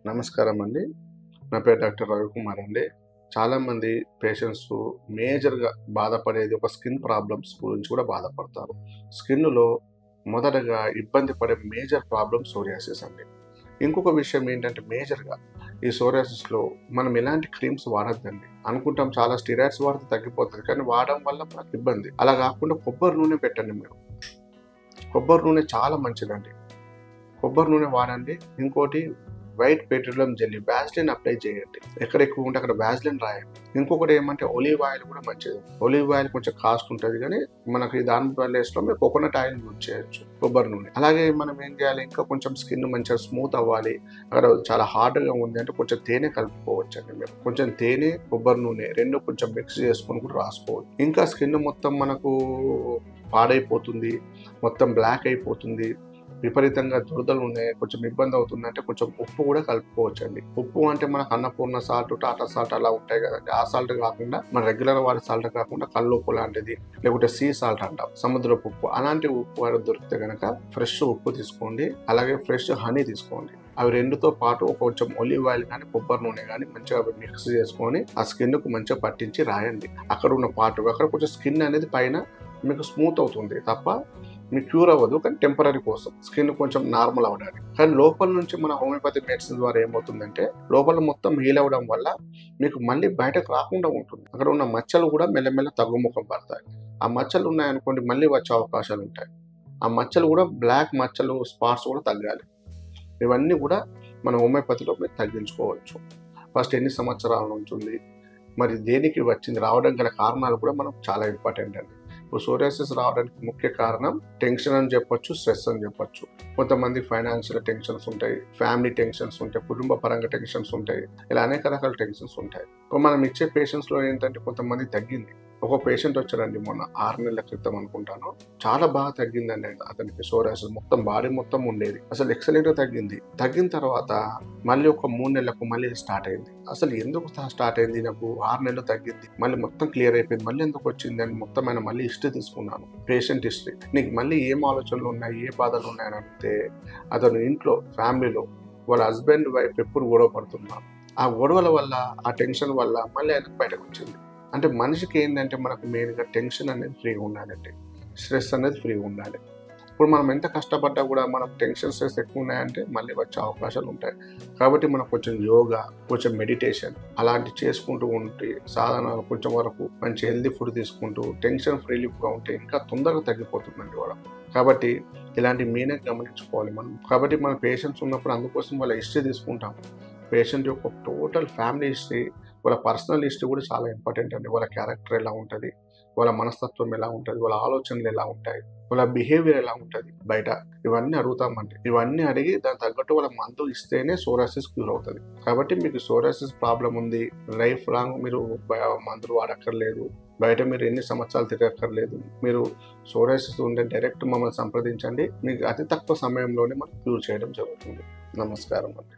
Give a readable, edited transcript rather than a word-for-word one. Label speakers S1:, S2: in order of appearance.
S1: నమస్కారం అండి. నా పేరు డాక్టర్ రవికుమార్ అండి. చాలామంది పేషెంట్స్ మేజర్‌గా బాధపడేది ఒక స్కిన్ ప్రాబ్లమ్స్ గురించి కూడా బాధపడతారు. స్కిన్‌లో మొదటగా ఇబ్బంది పడే మేజర్ ప్రాబ్లమ్ సోరియాసిస్ అండి. ఇంకొక విషయం ఏంటంటే మేజర్‌గా ఈ సోరియాసిస్‌లో మనం ఎలాంటి క్రీమ్స్ వాడొద్దండి. అనుకుంటాం చాలా స్టెరాయిడ్స్ వాడితే తగ్గిపోతది. కానీ వాడడం వల్ల మనకు ఇబ్బంది. అలా కాకుండా కొబ్బరి నూనె పెట్టండి మీరు. కొబ్బరి నూనె చాలా మంచిదండి. కొబ్బరి నూనె వాడండి. ఇంకోటి వైట్ పెట్రోలియం జెల్లీ వాస్లిన్ అప్లై చేయండి. ఎక్కడ ఎక్కువ ఉంటే అక్కడ వాస్లిన్ రాయండి. ఇంకొకటి ఏమంటే ఒలీవ్ ఆయిల్ కూడా మంచిది. ఒలీవ్ ఆయిల్ కొంచెం కాస్ట్ ఉంటుంది కానీ మనకి దాని ప్లేస్‌లో మీరు కోకోనట్ ఆయిల్ యూజ్ చేయొచ్చు. కొబ్బరి నూనె. అలాగే మనం ఏం చేయాలి, ఇంకా కొంచెం స్కిన్ మంచిగా స్మూత్ అవ్వాలి. అక్కడ చాలా హార్డ్‌గా ఉంది అంటే కొంచెం తేనె కలుపుకోవచ్చండి మీరు. కొంచెం తేనె, కొబ్బరి నూనె 2 కొంచెం మిక్స్ చేసుకొని కూడా రాసుకోవచ్చు. ఇంకా స్కిన్ మొత్తం మనకు పాడైపోతుంది. మొత్తం బ్లాక్ అయిపోతుంది. విపరీతంగా దురదలు ఉన్నాయి, కొంచెం ఇబ్బంది అవుతుందంటే కొంచెం ఉప్పు కూడా కలుపుకోవచ్చండి. ఉప్పు అంటే మనకు అన్నపూర్ణ సాల్ట్, టాటా సాల్ట్ అలా ఉంటాయి కదండి. ఆ సాల్ట్ కాకుండా మన రెగ్యులర్ వాడే సాల్ట్ కాకుండా కల్లుప్పు లాంటిది, లేకుంటే సీ సాల్ట్ అంటాం, సముద్రపు ఉప్పు. అలాంటి ఉప్పు వాడు దొరికితే కనుక ఫ్రెష్ ఉప్పు తీసుకోండి. అలాగే ఫ్రెష్ హనీ తీసుకోండి. అవి రెండుతో పాటు కొంచెం ఒలివ్ ఆయిల్ కానీ కొబ్బరి నూనె కానీ మంచిగా మిక్స్ చేసుకొని ఆ స్కిన్కు మంచిగా పట్టించి రాయండి. అక్కడ ఉన్న పార్ట్ అక్కడ కొంచెం స్కిన్ అనేది పైన మీకు స్మూత్ అవుతుంది తప్ప మీకు క్యూర్ అవ్వదు. కానీ టెంపరరీ కోసం స్కిన్ కొంచెం నార్మల్ అవ్వడానికి. కానీ లోపల నుంచి మన హోమియోపతి మెడిసిన్ ద్వారా ఏమవుతుందంటే లోపల మొత్తం హీల్ అవ్వడం వల్ల మీకు మళ్ళీ బయటకు రాకుండా ఉంటుంది. అక్కడ ఉన్న మచ్చలు కూడా మెల్లమెల్ల తగ్గుముఖం పడతాయి. ఆ మచ్చలు ఉన్నాయనుకోండి మళ్ళీ వచ్చే అవకాశాలు ఉంటాయి. ఆ మచ్చలు కూడా బ్లాక్ మచ్చలు, స్పాట్స్ కూడా తగ్గాలి. ఇవన్నీ కూడా మన హోమియోపతిలో మీరు తగ్గించుకోవచ్చు. ఫస్ట్ ఎన్ని సంవత్సరాల నుంచి ఉంది, మరి దేనికి వచ్చింది, రావడం గల కారణాలు కూడా మనకు చాలా ఇంపార్టెంట్ అండి. ఇప్పుడు సోరియాసిస్ రావడానికి ముఖ్య కారణం టెన్షన్ అని చెప్పొచ్చు, స్ట్రెస్ అని చెప్పొచ్చు. కొంతమంది ఫైనాన్షియల్ టెన్షన్స్ ఉంటాయి, ఫ్యామిలీ టెన్షన్స్ ఉంటాయి, కుటుంబ పరంగా టెన్షన్స్ ఉంటాయి, ఇలా అనేక రకాల టెన్షన్స్ ఉంటాయి. ఇప్పుడు మనం ఇచ్చే పేషెంట్స్లో ఏంటంటే కొంతమంది తగ్గింది. ఒక పేషెంట్ వచ్చారండి మొన్న 6 నెలల క్రితం అనుకుంటాను. చాలా బాగా తగ్గిందండి అతనికి సోరియాసిస్. మొత్తం బాడీ మొత్తం ఉండేది. అసలు ఎక్సలెంట్‌గా తగ్గింది. తగ్గిన తర్వాత మళ్ళీ ఒక 3 నెలలకు మళ్ళీ స్టార్ట్ అయింది. అసలు ఎందుకు స్టార్ట్ అయింది, నాకు 6 నెలలు తగ్గింది, మళ్ళీ మొత్తం క్లియర్ అయిపోయింది, మళ్ళీ ఎందుకు వచ్చింది అని మొత్తం ఆయన మళ్ళీ హిస్టరీ తీసుకున్నాను. Patient history. నీకు మళ్ళీ ఏం ఆలోచనలు ఉన్నాయి, ఏ బాధలు ఉన్నాయని అడిగితే అతను ఇంట్లో ఫ్యామిలీలో వాళ్ళ హస్బెండ్, వైఫ్ ఎప్పుడు గొడవ పడుతున్నారు. ఆ గొడవల వల్ల, ఆ టెన్షన్ వల్ల మళ్ళీ ఆయనకు బయటకు వచ్చింది. అంటే మనిషికి ఏంటంటే మనకు మెయిన్‌గా టెన్షన్ అనేది ఫ్రీగా ఉండాలండి. స్ట్రెస్ అనేది ఫ్రీగా ఉండాలి. ఇప్పుడు మనం ఎంత కష్టపడ్డా కూడా మనం టెన్షన్, స్ట్రెస్ ఎక్కువ ఉన్నాయంటే మళ్ళీ వచ్చే అవకాశాలు ఉంటాయి. కాబట్టి మనం కొంచెం యోగా, కొంచెం మెడిటేషన్ అలాంటివి చేసుకుంటూ ఉంటే సాధన కొంచెం వరకు మంచి హెల్తీ ఫుడ్ తీసుకుంటూ టెన్షన్ రిలీఫ్‌గా ఉంటే ఇంకా తొందరగా తగ్గిపోతుందండి వాళ్ళకు. కాబట్టి ఇలాంటి మెయిన్‌గా గమనించుకోవాలి మనం. కాబట్టి మన పేషెంట్స్ ఉన్నప్పుడు అందుకోసం వాళ్ళ హిస్టరీ తీసుకుంటాం. పేషెంట్ యొక్క టోటల్ ఫ్యామిలీ హిస్టరీ, వాళ్ళ పర్సనల్ హిస్టరీ కూడా చాలా ఇంపార్టెంట్ అండి. వాళ్ళ క్యారెక్టర్ ఎలా ఉంటది, వాళ్ళ మనస్తత్వం ఎలా ఉంటది, వాళ్ళ ఆలోచనలు ఎలా ఉంటాయి, వాళ్ళ బిహేవియర్ ఎలా ఉంటది బయట, ఇవన్నీ అడుగుతామండి. ఇవన్నీ అడిగి దానికి తగ్గట్టు వాళ్ళ మందు ఇస్తేనే సోరియాసిస్ క్యూర్ అవుతది. కాబట్టి మీకు సోరియాసిస్ ప్రాబ్లమ్ ఉంది, లైఫ్ లాంగ్ మీరు మందులు వాడక్కర్లేదు, బయట మీరు ఎన్ని సంవత్సరాలు తిరగక్కర్లేదు. మీరు సోరియాసిస్ ఉంటే డైరెక్ట్ మమ్మల్ని సంప్రదించండి. మీకు అతి తక్కువ సమయంలోనే మనం క్యూర్ చేయడం జరుగుతుంది. నమస్కారం అండి.